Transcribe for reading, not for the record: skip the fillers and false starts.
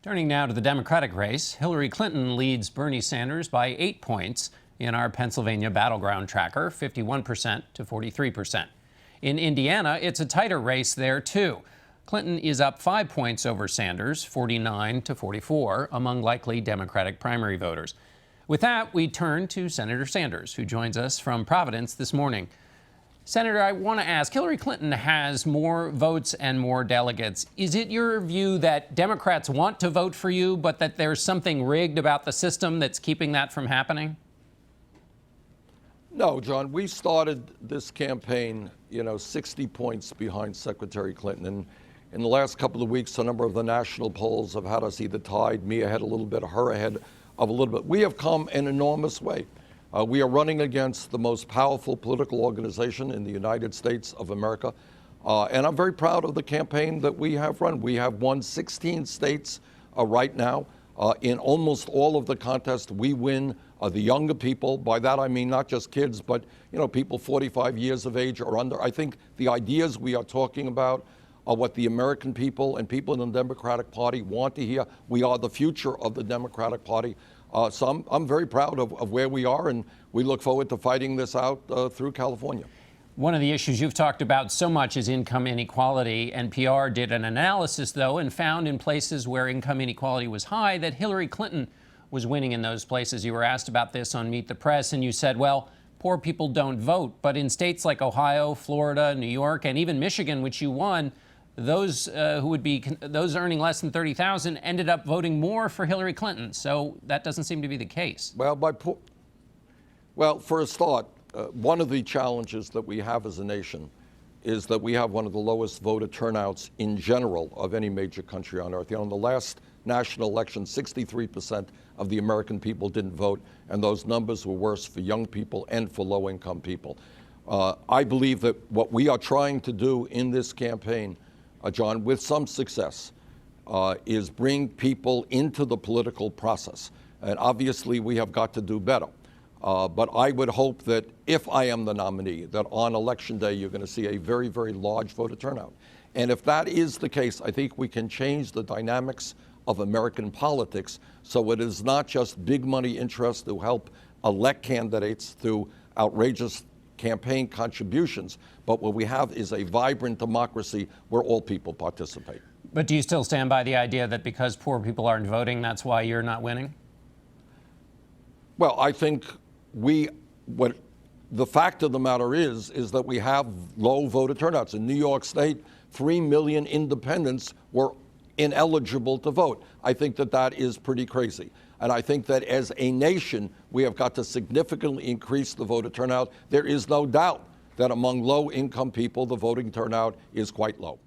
Turning now to the Democratic race, Hillary Clinton leads Bernie Sanders by 8 points in our Pennsylvania battleground tracker, 51% to 43%. In Indiana, it's a tighter race there, too. Clinton is up 5 points over Sanders, 49 to 44, among likely Democratic primary voters. With that, we turn to Senator Sanders, who joins us from Providence this morning. Senator, I want to ask, Hillary Clinton has more votes and more delegates. Is it your view that Democrats want to vote for you, but that there's something rigged about the system that's keeping that from happening? No, John, we started this campaign, 60 points behind Secretary Clinton. And in the last couple of weeks, a number of the national polls have had us either tied, me ahead a little bit, or her ahead of a little bit. We have come an enormous way. We are running against the most powerful political organization in the United States of America. And I'm very proud of the campaign that we have run. We have won 16 states right now. In almost all of the contests, we win the younger people. By that, I mean not just kids, but people 45 years of age or under. I think the ideas we are talking about are what the American people and people in the Democratic Party want to hear. We are the future of the Democratic Party. So I'm very proud of where we are, and we look forward to fighting this out through California. One of the issues you've talked about so much is income inequality. NPR did an analysis, though, and found in places where income inequality was high that Hillary Clinton was winning in those places. You were asked about this on Meet the Press, and you said, well, poor people don't vote. But in states like Ohio, Florida, New York, and even Michigan, which you won, those those earning less than $30,000 ended up voting more for Hillary Clinton. So that doesn't seem to be the case. Well, for a start, one of the challenges that we have as a nation is that we have one of the lowest voter turnouts in general of any major country on earth. In the last national election, 63% of the American people didn't vote, and those numbers were worse for young people and for low-income people. I believe that what we are trying to do in this campaign, John, with some success, is bring people into the political process. And obviously, we have got to do better. But I would hope that if I am the nominee, that on Election Day, you're going to see a very, very large voter turnout. And if that is the case, I think we can change the dynamics of American politics so it is not just big money interests to help elect candidates through outrageous campaign contributions, but what we have is a vibrant democracy where all people participate. But do you still stand by the idea that because poor people aren't voting, that's why you're not winning? Well, I think the fact of the matter is that we have low voter turnouts. In New York State, 3 million independents were ineligible to vote. I think that is pretty crazy. And I think that as a nation, we have got to significantly increase the voter turnout. There is no doubt that among low-income people, the voting turnout is quite low.